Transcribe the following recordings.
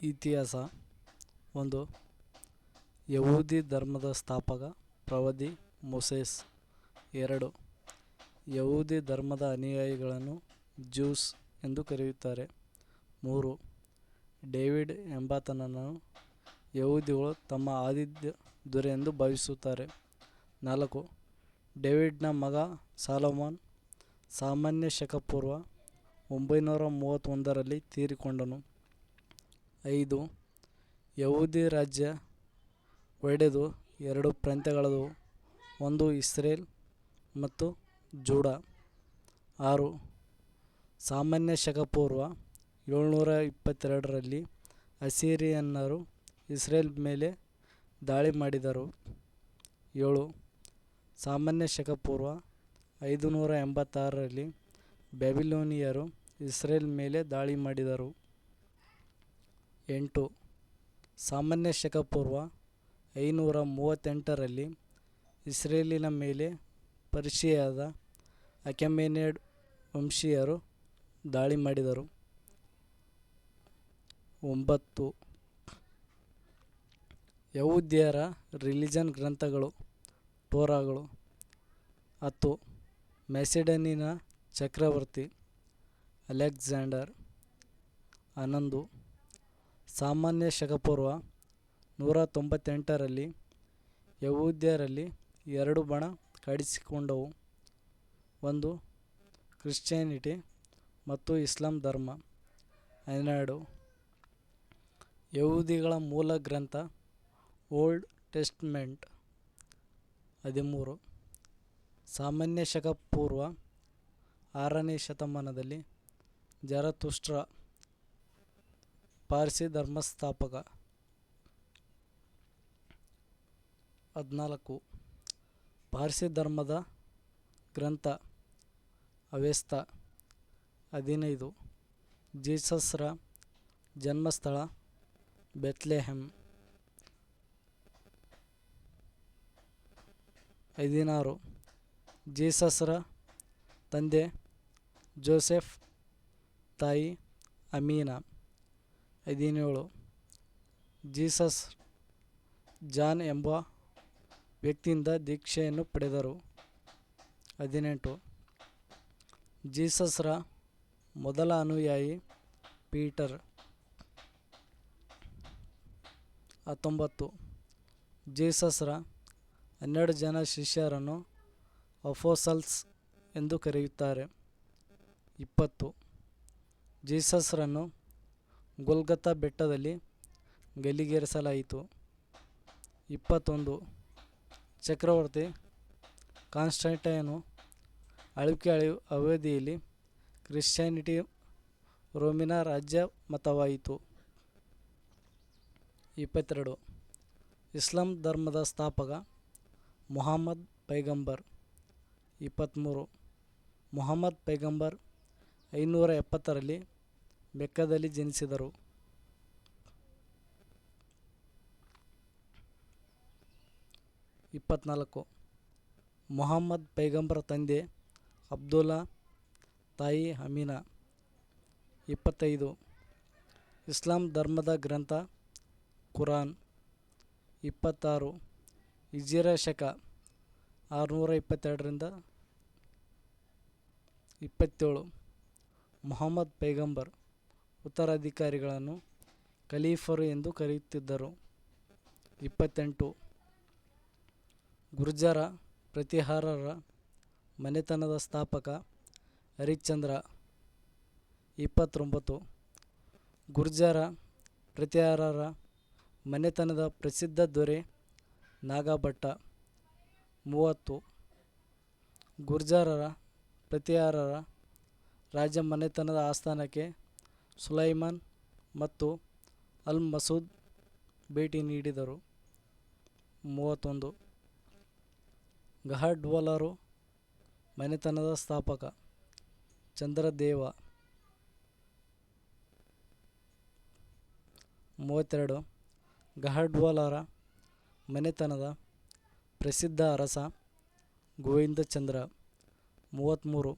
ಇತಿಹಾಸ. 1. ಯಹೂದಿ ಧರ್ಮದ ಸ್ಥಾಪಕ ಪ್ರವಾದಿ ಮೋಸೆಸ್. 2. ಯಹೂದಿ ಧರ್ಮದ ಅನುಯಾಯಿಗಳನ್ನು ಜ್ಯೂಸ್ ಎಂದು ಕರೆಯುತ್ತಾರೆ. 3. ಡೇವಿಡ್ ಎಂಬಾತನನ್ನು ಯಹೂದಿಗಳು ತಮ್ಮ ಆದಿದ್ಯ ದೊರೆ ಎಂದು ಭಾವಿಸುತ್ತಾರೆ. 4. ಡೇವಿಡ್ನ ಮಗ ಸಾಲೊಮೋನ್ ಸಾಮಾನ್ಯ ಶಕ ಪೂರ್ವ 931ರಲ್ಲಿ ತೀರಿಕೊಂಡನು. 5. ಯಹೂದಿ ರಾಜ್ಯ ಒಡೆದು 2 ಪ್ರಾಂತ್ಯಗಳಾದವು, ಒಂದು ಇಸ್ರೇಲ್ ಮತ್ತು ಜೂಡಾ. 6. ಸಾಮಾನ್ಯ ಶಕ ಪೂರ್ವ 722ರಲ್ಲಿ ಅಸಿರಿಯನ್ನರು ಇಸ್ರೇಲ್ ಮೇಲೆ ದಾಳಿ ಮಾಡಿದರು. 7. ಸಾಮಾನ್ಯ ಶಕ ಪೂರ್ವ 586ರಲ್ಲಿ ಬ್ಯಾಬಿಲೋನಿಯರು ಇಸ್ರೇಲ್ ಮೇಲೆ ದಾಳಿ ಮಾಡಿದರು. 8. ಸಾಮಾನ್ಯ ಶಕ ಪೂರ್ವ 538ರಲ್ಲಿ ಇಸ್ರೇಲಿನ ಮೇಲೆ ಪರ್ಷಿಯಾದ ಅಕೆಮೆನೆಡ್ ವಂಶೀಯರು ದಾಳಿ ಮಾಡಿದರು. 9. ಯಹೂದ್ಯರ ರಿಲಿಜನ್ ಗ್ರಂಥಗಳು ಟೋರಾಗಳು. 10. ಮ್ಯಾಸಿಡೋನಿಯನ್ ಚಕ್ರವರ್ತಿ ಅಲೆಕ್ಸಾಂಡರ್. 11. ಸಾಮಾನ್ಯ ಶಕ ಪೂರ್ವ 198ರಲ್ಲಿ ಯಹೂದ್ಯರಲ್ಲಿ 2 ಬಣ ಕಾಣಿಸಿಕೊಂಡವು, ಒಂದು ಕ್ರಿಶ್ಚಿಯಾನಿಟಿ ಮತ್ತು ಇಸ್ಲಾಂ ಧರ್ಮ. 12. ಯಹೂದಿಗಳ ಮೂಲ ಗ್ರಂಥ ಓಲ್ಡ್ ಟೆಸ್ಟಮೆಂಟ್. 13. ಸಾಮಾನ್ಯ ಶಕ ಪೂರ್ವ 6ನೇ ಶತಮಾನದಲ್ಲಿ ಜರತುಷ್ಟ್ರ ಪಾರ್ಸಿ ಧರ್ಮಸ್ಥಾಪಕ. 14. ಪಾರ್ಸಿ ಧರ್ಮದ ಗ್ರಂಥ ಅವೆಸ್ತಾ. 15. ಜೀಸಸ್ರ ಜನ್ಮಸ್ಥಳ ಬೆತ್ಲೆಹೆಮ್. 16. ಜೀಸಸ್ರ ತಂದೆ ಜೋಸೆಫ್, ತಾಯಿ ಅಮೀನಾ. 17. ಜೀಸಸ್ ಜಾನ್ ಎಂಬ ವ್ಯಕ್ತಿಯಿಂದ ದೀಕ್ಷೆಯನ್ನು ಪಡೆದರು. 18. ಜೀಸಸ್ರ ಮೊದಲ ಅನುಯಾಯಿ ಪೀಟರ್. 19. ಜೀಸಸ್ರ 12 ಜನ ಶಿಷ್ಯರನ್ನು ಅಪೋಸಲ್ಸ್ ಎಂದು ಕರೆಯುತ್ತಾರೆ. 20. ಜೀಸಸ್ರನ್ನು ಗೊಲ್ಗೊಥಾ ಬೆಟ್ಟದಲ್ಲಿ ಗಲ್ಲಿಗೇರಿಸಲಾಯಿತು. 21. ಚಕ್ರವರ್ತಿ ಕಾನ್ಸ್ಟಂಟೈನನು ಆಳ್ವಿಕೆ ಅವಧಿಯಲ್ಲಿ ಕ್ರಿಶ್ಚಿಯಾನಿಟಿ ರೋಮಿನ ರಾಜ್ಯ ಮತವಾಯಿತು. 22. ಇಸ್ಲಾಂ ಧರ್ಮದ ಸ್ಥಾಪಕ ಮುಹಮ್ಮದ್ ಪೈಗಂಬರ್. 23. ಮುಹಮ್ಮದ್ ಪೈಗಂಬರ್ 570ರಲ್ಲಿ ಮೆಕ್ಕದಲ್ಲಿ ಜನಿಸಿದರು. 24. ಮುಹಮ್ಮದ್ ಪೈಗಂಬರ್ ತಂದೆ ಅಬ್ದುಲ್ಲಾ, ತಾಯಿ ಅಮೀನಾ. 25. ಇಸ್ಲಾಂ ಧರ್ಮದ ಗ್ರಂಥ ಕುರಾನ್. 26. ಹಿಜ್ರಿ ಶಕ 622ರಿಂದ 27. ಮುಹಮ್ಮದ್ ಪೈಗಂಬರ್ ಉತ್ತರಾಧಿಕಾರಿಗಳನ್ನು ಖಲೀಫರು ಎಂದು ಕರೆಯುತ್ತಿದ್ದರು. 28. ಗುರ್ಜರ ಪ್ರತಿಹಾರರ ಮನೆತನದ ಸ್ಥಾಪಕ ಹರಿಶ್ಚಂದ್ರ. 29. ಗುರ್ಜರ ಪ್ರತಿಹಾರರ ಮನೆತನದ ಪ್ರಸಿದ್ಧ ದೊರೆ ನಾಗಭಟ್ಟ. 30. ಗುರ್ಜರರ ಪ್ರತಿಹಾರರ ರಾಜ ಮನೆತನದ ಆಸ್ಥಾನಕ್ಕೆ ಸುಲೈಮಾನ್ ಮತ್ತು ಅಲ್ ಮಸೂದ್ ಭೇಟಿ ನೀಡಿದರು. 31. ಗಹಡ್ವಾಲರು ಮನೆತನದ ಸ್ಥಾಪಕ ಚಂದ್ರದೇವ. 32. ಗಹಡ್ವಾಲರ ಮನೆತನದ ಪ್ರಸಿದ್ಧ ಅರಸ ಗೋವಿಂದಚಂದ್ರ. 33.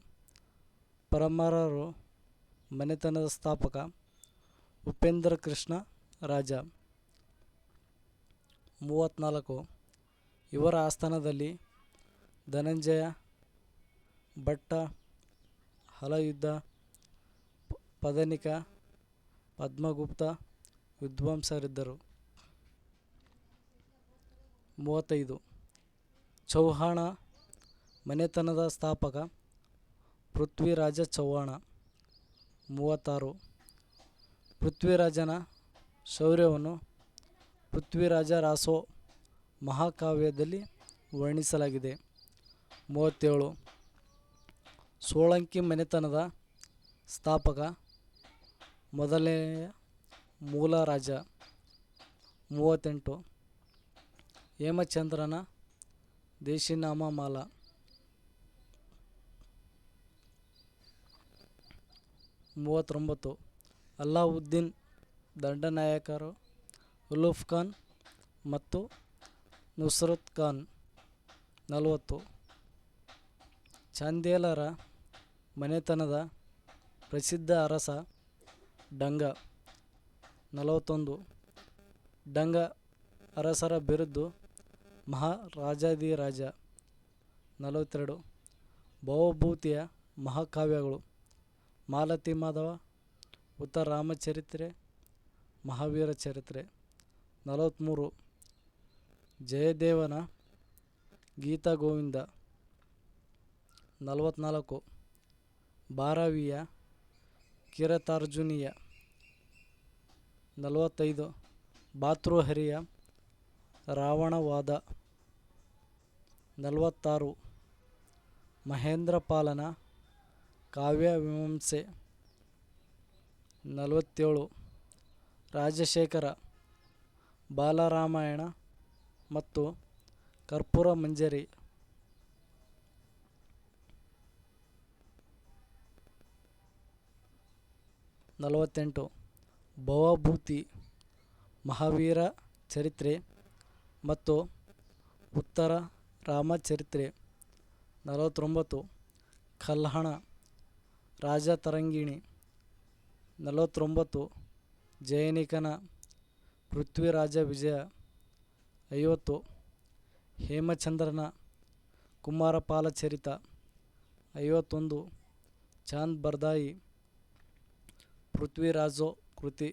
ಪರಮಾರರು ಮನೆತನದ ಸ್ಥಾಪಕ ಉಪೇಂದ್ರ ಕೃಷ್ಣ ರಾಜ. 34 ಇವರ ಆಸ್ಥಾನದಲ್ಲಿ ಧನಂಜಯ, ಭಟ್ಟ, ಹಲಯುದ್ಧ, ಪದನಿಕ, ಪದ್ಮಗುಪ್ತ ವಿದ್ವಾಂಸರಿದ್ದರು. 35 ಚೌಹಾಣ ಮನೆತನದ ಸ್ಥಾಪಕ ಪೃಥ್ವಿರಾಜ ಚೌಹಾಣ. 36 ಪೃಥ್ವಿರಾಜನ ಶೌರ್ಯವನ್ನು ಪೃಥ್ವಿರಾಜ ರಾಸೋ ಮಹಾಕಾವ್ಯದಲ್ಲಿ ವರ್ಣಿಸಲಾಗಿದೆ. 37 ಸೋಳಂಕಿ ಮನೆತನದ ಸ್ಥಾಪಕ ಮೊದಲನೆಯ ಮೂಲ ರಾಜ. 38 ಹೇಮಚಂದ್ರನ ದೇಶಿನಾಮಮಾಲ. 39 ಅಲ್ಲಾವುದ್ದೀನ್ ದಂಡನಾಯಕರು ಉಲುಫ್ ಖಾನ್ ಮತ್ತು ನುಸ್ರತ್ ಖಾನ್. 40 ಚಾಂದೇಲರ ಮನೆತನದ ಪ್ರಸಿದ್ಧ ಅರಸ ಡಂಗ. 41 ಡಂಗ ಅರಸರ ಬಿರುದು ಮಹಾರಾಜಾಧಿರಾಜ. 42 ಭವಭೂತಿಯ ಮಹಾಕಾವ್ಯಗಳು ಮಾಲತಿ ಮಾಧವ, ಉತ್ತರ ರಾಮಚರಿತ್ರೆ, ಮಹಾವೀರ ಚರಿತ್ರೆ. 43 ಜಯದೇವನ ಗೀತಗೋವಿಂದ. 44 ಭಾರವಿಯ ಕಿರಾತಾರ್ಜುನೀಯ. 45 ಭಾತೃಹರಿಯ ರಾವಣವಾದ. 46 ಮಹೇಂದ್ರಪಾಲನ ಕಾವ್ಯಮೀಮಾಂಸೆ. 47 ರಾಜಶೇಖರ ಬಾಲರಾಮಾಯಣ ಮತ್ತು ಕರ್ಪೂರ ಮಂಜರಿ. 48 ಭವಭೂತಿ ಮಹಾವೀರ ಚರಿತ್ರೆ ಮತ್ತು ಉತ್ತರ ರಾಮಚರಿತ್ರೆ. 49 ಕಲ್ಹಣ ರಾಜತರಂಗಿಣಿ. 49 ಜಯನಿಕನ ಪೃಥ್ವಿರಾಜ ವಿಜಯ. 50 ಹೇಮಚಂದ್ರನ ಕುಮಾರಪಾಲ ಚರಿತ. 51 ಚಾಂದ್ ಬರ್ದಾಯಿ ಪೃಥ್ವಿರಾಜೋ ಕೃತಿ.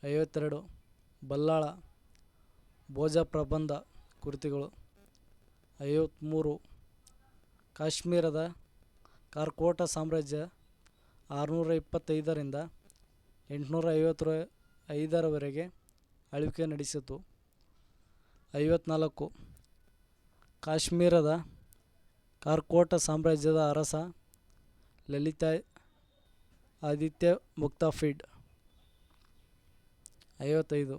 52 ಬಲ್ಲಾಳ ಭೋಜ ಪ್ರಬಂಧ ಕೃತಿಗಳು. 53 ಕಾಶ್ಮೀರದ ಕಾರ್ಕೋಟ ಸಾಮ್ರಾಜ್ಯ 625 855 ಆಳ್ವಿಕೆ ನಡೆಸಿತು. 54 ಕಾಶ್ಮೀರದ ಕಾರ್ಕೋಟ ಸಾಮ್ರಾಜ್ಯದ ಅರಸ ಲಲಿತಾದಿತ್ಯ ಮುಕ್ತಾಪೀಡ್. 55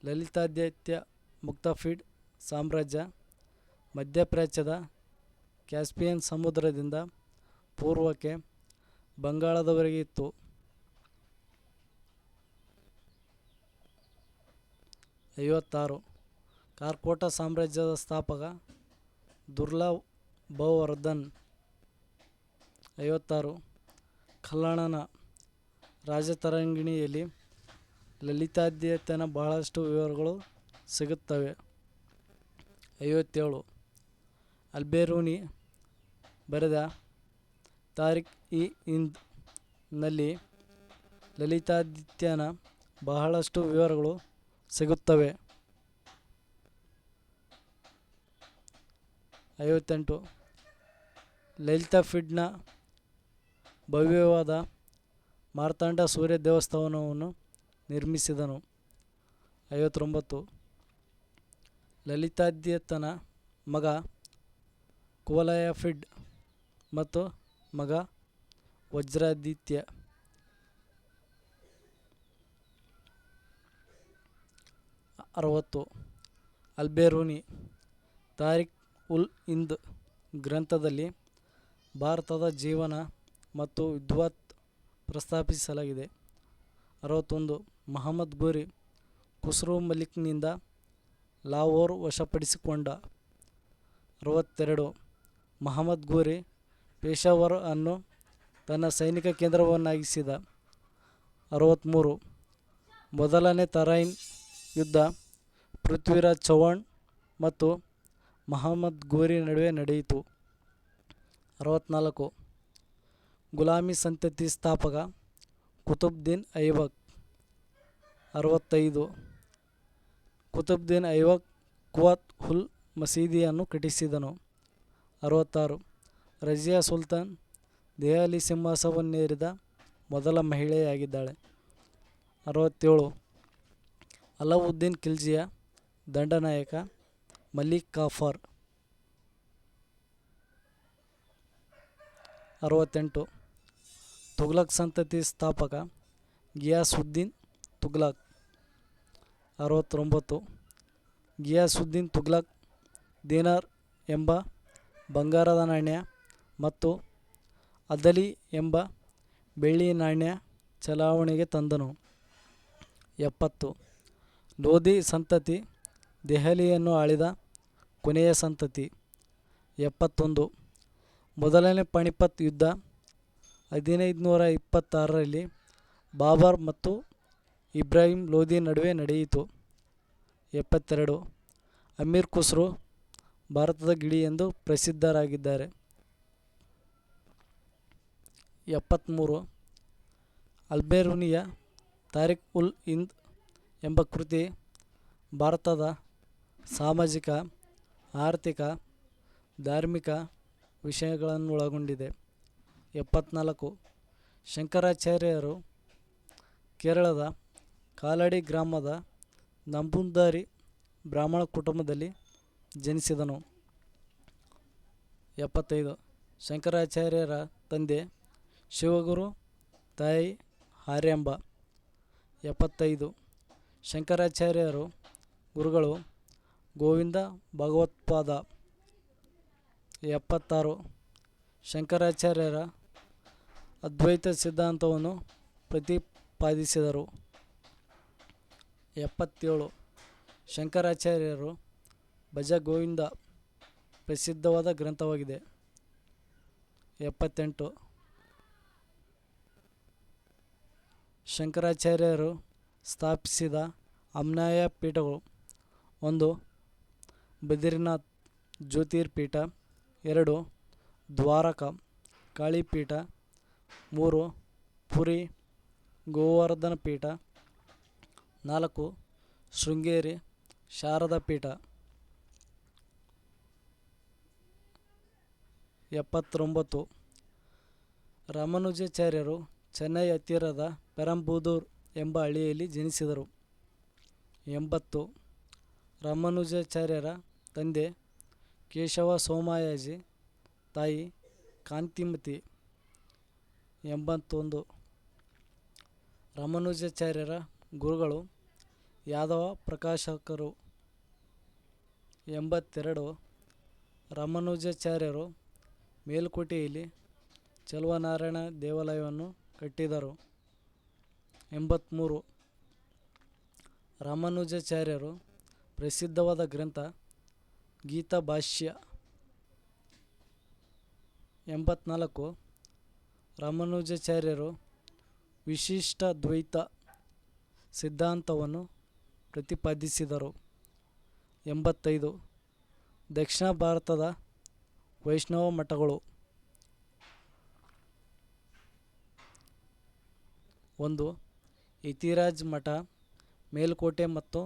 ಲಲಿತಾದಿತ್ಯ ಮುಕ್ತಾಪೀಡ್ ಸಾಮ್ರಾಜ್ಯ ಮಧ್ಯಪ್ರಾಚ್ಯದ ಕ್ಯಾಸ್ಪಿಯನ್ ಸಮುದ್ರದಿಂದ ಪೂರ್ವಕ್ಕೆ ಬಂಗಾಳದವರೆಗೆ ಇತ್ತು. 56 ಕಾರ್ಕೋಟ ಸಾಮ್ರಾಜ್ಯದ ಸ್ಥಾಪಕ ದುರ್ಲಭವರ್ಧನ್. 56 ಕಲ್ಹಣನ ರಾಜತರಂಗಿಣಿಯಲ್ಲಿ ಲಲಿತಾದಿತ್ಯನ ಬಹಳಷ್ಟು ವಿವರಗಳು ಸಿಗುತ್ತವೆ. 57 ಅಲ್ಬೇರೂನಿ ಬರೆದ ತಾರಿಖ್-ಇ-ಹಿಂದ್ ನಲ್ಲಿ ಲಲಿತಾದಿತ್ಯನ ಬಹಳಷ್ಟು ವಿವರಗಳು ಸಿಗುತ್ತವೆ. 58 ಲಲಿತಾಪೀಡ್ನ ಭವ್ಯವಾದ ಮಾರ್ತಾಂಡ ಸೂರ್ಯ ದೇವಸ್ಥಾನವನ್ನು ನಿರ್ಮಿಸಿದನು. 59 ಲಲಿತಾದಿತ್ಯನ ಮಗ ಕುವಲಯಾಪೀಡ್ ಮತ್ತು ಮಗ ವಜ್ರಾದಿತ್ಯ. 60 ಅಲ್ಬೇರೂನಿ ತಾರಿಖ್-ಉಲ್-ಹಿಂದ್ ಗ್ರಂಥದಲ್ಲಿ ಭಾರತದ ಜೀವನ ಮತ್ತು ವಿದ್ವತ್ ಪ್ರಸ್ತಾಪಿಸಲಾಗಿದೆ. 61 ಮಹಮ್ಮದ್ ಗೋರಿ ಖುಸ್ರು ಮಲಿಕ್ನಿಂದ ಲಾಹೋರ್ ವಶಪಡಿಸಿಕೊಂಡ. 62 ಮಹಮ್ಮದ್ ಗೋರಿ ಪೇಶಾವರ್ ಅನ್ನು ತನ್ನ ಸೈನಿಕ ಕೇಂದ್ರವನ್ನಾಗಿಸಿದ. 63 ಮೊದಲನೇ ತರೈನ್ ಯುದ್ಧ ಪೃಥ್ವಿರಾಜ್ ಚೌಹಾಣ್ ಮತ್ತು ಮಹಮ್ಮದ್ ಘೋರಿ ನಡುವೆ ನಡೆಯಿತು. 64. ಗುಲಾಮಿ ಸಂತತಿ ಸ್ಥಾಪಕ ಕುತುಬ್ದೀನ್ ಐಬಕ್. 65. ಕುತುಬ್ದೀನ್ ಐಬಕ್ ಕುವತ್ ಉಲ್ ಮಸೀದಿಯನ್ನು ಕಟ್ಟಿಸಿದನು. 66. ರಜಿಯಾ ಸುಲ್ತಾನ್ ದೆಹಲಿ ಸಿಂಹಾಸನವನ್ನೇರಿದ ಮೊದಲ ಮಹಿಳೆಯಾಗಿದ್ದಾಳೆ. 67. ಅಲಾವುದ್ದೀನ್ ಖಿಲ್ಜಿಯ ದಂಡನಾಯಕ ಮಲಿಕ್ ಕಾಫರ್. 68. ತುಘಲಕ್ ಸಂತತಿ ಸ್ಥಾಪಕ ಗಿಯಾಸುದ್ದೀನ್ ತುಘಲಕ್. 69. ಗಿಯಾಸುದ್ದೀನ್ ತುಘಲಕ್ ದಿನಾರ್ ಎಂಬ ಬಂಗಾರದ ನಾಣ್ಯ ಮತ್ತು ಅದಲಿ ಎಂಬ ಬೆಳ್ಳಿ ನಾಣ್ಯ ಚಲಾವಣೆಗೆ ತಂದನು. 70. ಲೋಧಿ ಸಂತತಿ ದೆಹಲಿಯನ್ನು ಆಳಿದ ಕೊನೆಯ ಸಂತತಿ. 71. ಮೊದಲನೇ ಪಾಣಿಪತ್ ಯುದ್ಧ 1526ರಲ್ಲಿ ಬಾಬರ್ ಮತ್ತು ಇಬ್ರಾಹಿಂ ಲೋಧಿ ನಡುವೆ ನಡೆಯಿತು. 72. ಅಮೀರ್ ಖುಸ್ರೋ ಭಾರತದ ಗಿಳಿ ಎಂದು ಪ್ರಸಿದ್ಧರಾಗಿದ್ದಾರೆ. 73. ಅಲ್ಬೇರುನಿಯ ತಾರಿಕ್ ಉಲ್ ಹಿಂದ್ ಎಂಬ ಕೃತಿ ಭಾರತದ ಸಾಮಾಜಿಕ, ಆರ್ಥಿಕ, ಧಾರ್ಮಿಕ ವಿಷಯಗಳನ್ನೊಳಗೊಂಡಿದೆ. 74. ಶಂಕರಾಚಾರ್ಯರು ಕೇರಳದ ಕಾಲಡಿ ಗ್ರಾಮದ ನಂಬೂದರಿ ಬ್ರಾಹ್ಮಣ ಕುಟುಂಬದಲ್ಲಿ ಜನಿಸಿದನು. 75. ಶಂಕರಾಚಾರ್ಯರ ತಂದೆ ಶಿವಗುರು, ತಾಯಿ ಆರ್ಯಾಂಬ. 75. ಶಂಕರಾಚಾರ್ಯರು ಗುರುಗಳು ಗೋವಿಂದ ಭಗವತ್ಪಾದ. 76. ಶಂಕರಾಚಾರ್ಯರ ಅದ್ವೈತ ಸಿದ್ಧಾಂತವನ್ನು ಪ್ರತಿಪಾದಿಸಿದರು. 77. ಶಂಕರಾಚಾರ್ಯರು ಭಜ ಗೋವಿಂದ ಪ್ರಸಿದ್ಧವಾದ ಗ್ರಂಥವಾಗಿದೆ. 78. ಶಂಕರಾಚಾರ್ಯರು ಸ್ಥಾಪಿಸಿದ ಅಮ್ನಾಯ ಪೀಠಗಳು: 1. ಬದ್ರಿನಾಥ್ ಜ್ಯೋತಿರ್ಪೀಠ. 2. ದ್ವಾರಕಾ ಕಾಳಿಪೀಠ. 3. ಪುರಿ ಗೋವರ್ಧನ ಪೀಠ. 4. ಶೃಂಗೇರಿ ಶಾರದಾ ಪೀಠ. 79. ರಾಮಾನುಜಾಚಾರ್ಯರು ಚೆನ್ನೈ ಹತ್ತಿರದ ಪೆರಂಬೂದೂರ್ ಎಂಬ ಹಳ್ಳಿಯಲ್ಲಿ ಜನಿಸಿದರು. 80. ರಾಮಾನುಜಾಚಾರ್ಯರ ತಂದೆ ಕೇಶವ ಸೋಮಯಾಜಿ, ತಾಯಿ ಕಾಂತಿಮತಿ. 81. ರಾಮಾನುಜಾಚಾರ್ಯರ ಗುರುಗಳು ಯಾದವ ಪ್ರಕಾಶಕರು. 82. ರಾಮಾನುಜಾಚಾರ್ಯರು ಮೇಲುಕೋಟೆಯಲ್ಲಿ ಚಲುವನಾರಾಯಣ ದೇವಾಲಯವನ್ನು ಕಟ್ಟಿದರು. 83. ರಾಮಾನುಜಾಚಾರ್ಯರು ಪ್ರಸಿದ್ಧವಾದ ಗ್ರಂಥ ಗೀತಾಭಾಷ್ಯ. 84. ರಾಮಾನುಜಾಚಾರ್ಯರು ವಿಶಿಷ್ಟಾದ್ವೈತ ಸಿದ್ಧಾಂತವನ್ನು ಪ್ರತಿಪಾದಿಸಿದರು. 85. ದಕ್ಷಿಣ ಭಾರತದ ವೈಷ್ಣವ ಮಠಗಳು: 1. ಯತಿರಾಜ್ ಮಠ, ಮೇಲುಕೋಟೆ ಮತ್ತು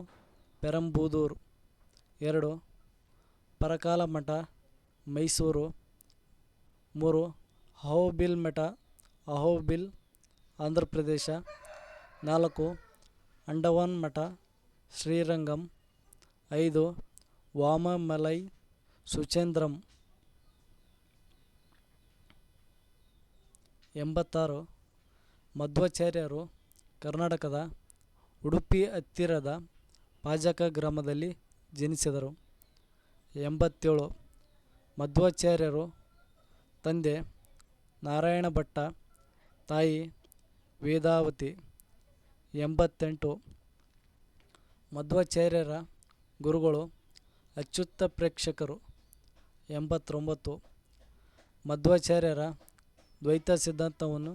ಪೆರಂಬೂದೂರು. 2. ಪರಕಾಲ ಮಠ, ಮೈಸೂರು. 3. ಅಹೋಬಿಲ್ ಮಠ, ಅಹೋಬಿಲ್, ಆಂಧ್ರ ಪ್ರದೇಶ. 4. ಅಂಡಮಾನ್ ಮಠ, ಶ್ರೀರಂಗಂ. 5. ವಾಮಮಲೈ, ಸುಚೇಂದ್ರಂ. 86. ಮಧ್ವಾಚಾರ್ಯರು ಕರ್ನಾಟಕದ ಉಡುಪಿ ಹತ್ತಿರದ ಪಾಜಕ ಗ್ರಾಮದಲ್ಲಿ ಜನಿಸಿದರು. 87. ಮಧ್ವಾಚಾರ್ಯರು ತಂದೆ ನಾರಾಯಣ ಭಟ್ಟ, ತಾಯಿ ವೇದಾವತಿ. 88. ಮಧ್ವಾಚಾರ್ಯರ ಗುರುಗಳು ಅಚ್ಯುತ ಪ್ರೇಕ್ಷಕರು. 89. ಮಧ್ವಾಚಾರ್ಯರ ದ್ವೈತ ಸಿದ್ಧಾಂತವನ್ನು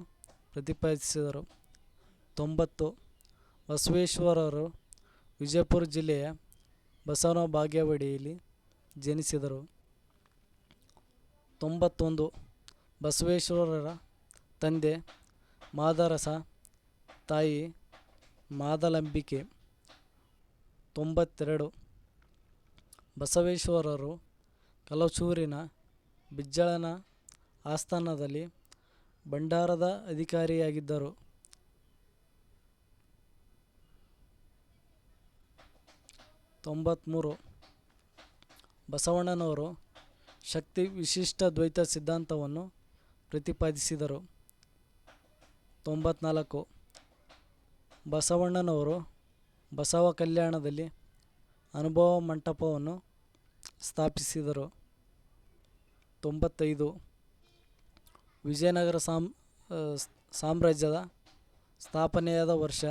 ಪ್ರತಿಪಾದಿಸಿದರು. 90. ಬಸವೇಶ್ವರರು ವಿಜಯಪುರ ಜಿಲ್ಲೆಯ ಬಸವನ ಬಾಗೇವಾಡಿಯಲ್ಲಿ ಜನಿಸಿದರು. 91. ಬಸವೇಶ್ವರರ ತಂದೆ ಮಾದರಸ, ತಾಯಿ ಮಾದಲಂಬಿಕೆ. 92. ಬಸವೇಶ್ವರರು ಕಲಚೂರಿನ ಬಿಜ್ಜಳನ ಆಸ್ಥಾನದಲ್ಲಿ ಭಂಡಾರದ ಅಧಿಕಾರಿಯಾಗಿದ್ದರು. 93. ಬಸವಣ್ಣನವರು ಶಕ್ತಿ ವಿಶಿಷ್ಟ ದ್ವೈತ ಸಿದ್ಧಾಂತವನ್ನು ಪ್ರತಿಪಾದಿಸಿದರು. 94. ಬಸವಣ್ಣನವರು ಬಸವ ಕಲ್ಯಾಣದಲ್ಲಿ ಅನುಭವ ಮಂಟಪವನ್ನು ಸ್ಥಾಪಿಸಿದರು. 95. ವಿಜಯನಗರ ಸಾಮ್ರಾಜ್ಯದ ಸ್ಥಾಪನೆಯಾದ ವರ್ಷ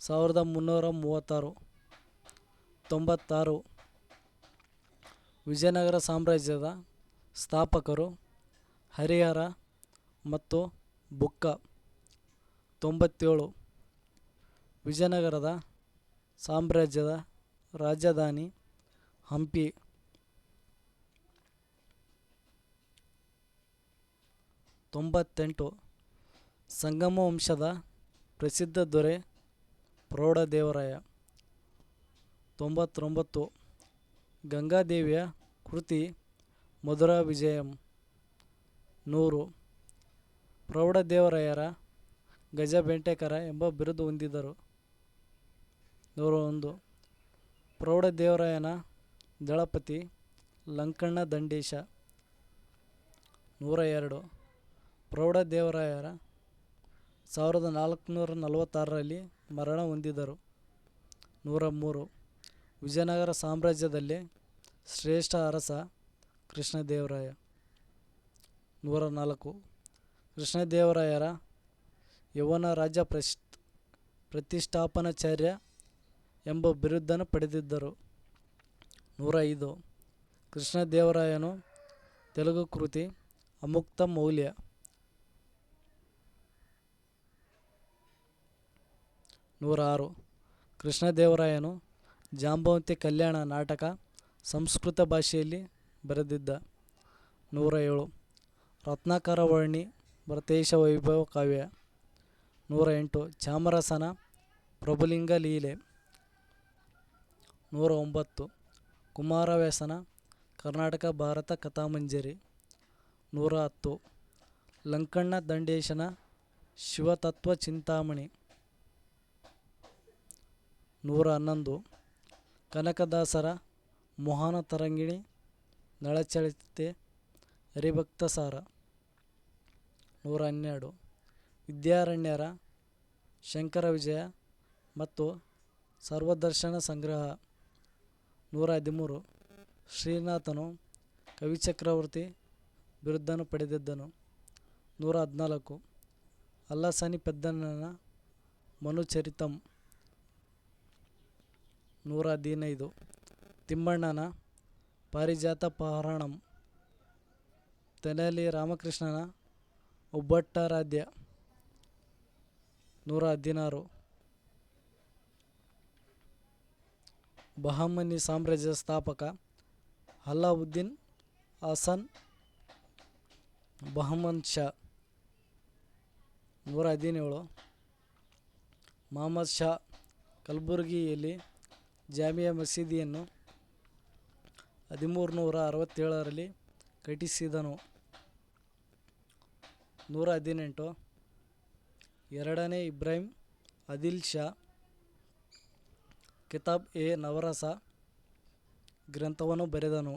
1336. 96. ವಿಜಯನಗರ ಸಾಮ್ರಾಜ್ಯದ ಸ್ಥಾಪಕರು ಹರಿಹರ ಮತ್ತು ಬುಕ್ಕ. 97. ವಿಜಯನಗರದ ಸಾಮ್ರಾಜ್ಯದ ರಾಜಧಾನಿ ಹಂಪಿ. 98. ಸಂಗಮ ವಂಶದ ಪ್ರಸಿದ್ಧ ದೊರೆ ಪ್ರೌಢದೇವರಾಯ. 99. ಗಂಗಾದೇವಿಯ ಕೃತಿ ಮಧುರ ವಿಜಯಂ. 100. ಪ್ರೌಢದೇವರಾಯರ ಗಜಬೆಂಟೆಕರ ಎಂಬ ಬಿರುದು ಹೊಂದಿದರು. 101. ಪ್ರೌಢದೇವರಾಯನ ದಳಪತಿ ಲಂಕಣ್ಣ ದಂಡೇಶ. 102. ಪ್ರೌಢದೇವರಾಯರ 1446ರಲ್ಲಿ ಮರಣ ಹೊಂದಿದರು. 103. ವಿಜಯನಗರ ಸಾಮ್ರಾಜ್ಯದಲ್ಲೇ ಶ್ರೇಷ್ಠ ಅರಸ ಕೃಷ್ಣದೇವರಾಯ. 104. ಕೃಷ್ಣದೇವರಾಯರ ಯೌವನ ರಾಜ್ಯ ಪ್ರತಿಷ್ಠಾಪನಾಚಾರ್ಯ ಎಂಬ ಬಿರುದನ್ನು ಪಡೆದಿದ್ದರು. 105. ಕೃಷ್ಣದೇವರಾಯನು ತೆಲುಗು ಕೃತಿ ಅಮುಕ್ತ ಮೌಲ್ಯ. 106. ಕೃಷ್ಣದೇವರಾಯನು ಜಾಂಬವಂತಿ ಕಲ್ಯಾಣ ನಾಟಕ ಸಂಸ್ಕೃತ ಭಾಷೆಯಲ್ಲಿ ಬರೆದಿದ್ದ. 107. ರತ್ನಾಕರ ವರ್ಣಿ ಭರತೇಶ ವೈಭವ ಕಾವ್ಯ. 108. ಚಾಮರಸನ ಪ್ರಭುಲಿಂಗ ಲೀಲೆ. 109. ಕುಮಾರವ್ಯಾಸನ ಕರ್ನಾಟಕ ಭಾರತ ಕಥಾಮಂಜರಿ. 110. ಲಂಕಣ್ಣ ದಂಡೇಶನ ಶಿವತತ್ವ ಚಿಂತಾಮಣಿ. 111. ಕನಕದಾಸರ ಮೋಹನ ತರಂಗಿಣಿ ನಳಚರಿತೆ ಹರಿಭಕ್ತಸಾರ. 112. ವಿದ್ಯಾರಣ್ಯರ ಶಂಕರ ವಿಜಯ ಮತ್ತು ಸರ್ವದರ್ಶನ ಸಂಗ್ರಹ. 113. ಶ್ರೀನಾಥನು ಕವಿಚಕ್ರವರ್ತಿ ಬಿರುದನ್ನು ಪಡೆದಿದ್ದನು. 114. ಅಲ್ಲಸಾನಿ ಪೆದ್ದಣ್ಣನ ಮನುಚರಿತಂ. 115. ತಿಮ್ಮಣ್ಣನ ಪಾರಿಜಾತ ಪಹರಣಂ. ತೆನಾಲಿ ರಾಮಕೃಷ್ಣನ ಒಬ್ಬಟ್ಟರಾಧ್ಯ. 116. ಬಹಮನಿ ಸಾಮ್ರಾಜ್ಯದ ಸ್ಥಾಪಕ ಅಲ್ಲಾವುದ್ದೀನ್ ಹಸನ್ ಬಹಮನ್ ಶಾ. 117. ಮಹಮ್ಮದ್ ಶಾ ಕಲಬುರ್ಗಿಯಲ್ಲಿ ಜಾಮಿಯಾ ಮಸೀದಿಯನ್ನು 1367ರಲ್ಲಿ ಕಟ್ಟಿಸಿದನು. 118. ಎರಡನೇ ಇಬ್ರಾಹಿಂ ಆದಿಲ್ ಶಾ ಕಿತಾಬ್ ಎ ನವರಸ ಗ್ರಂಥವನ್ನು ಬರೆದನು.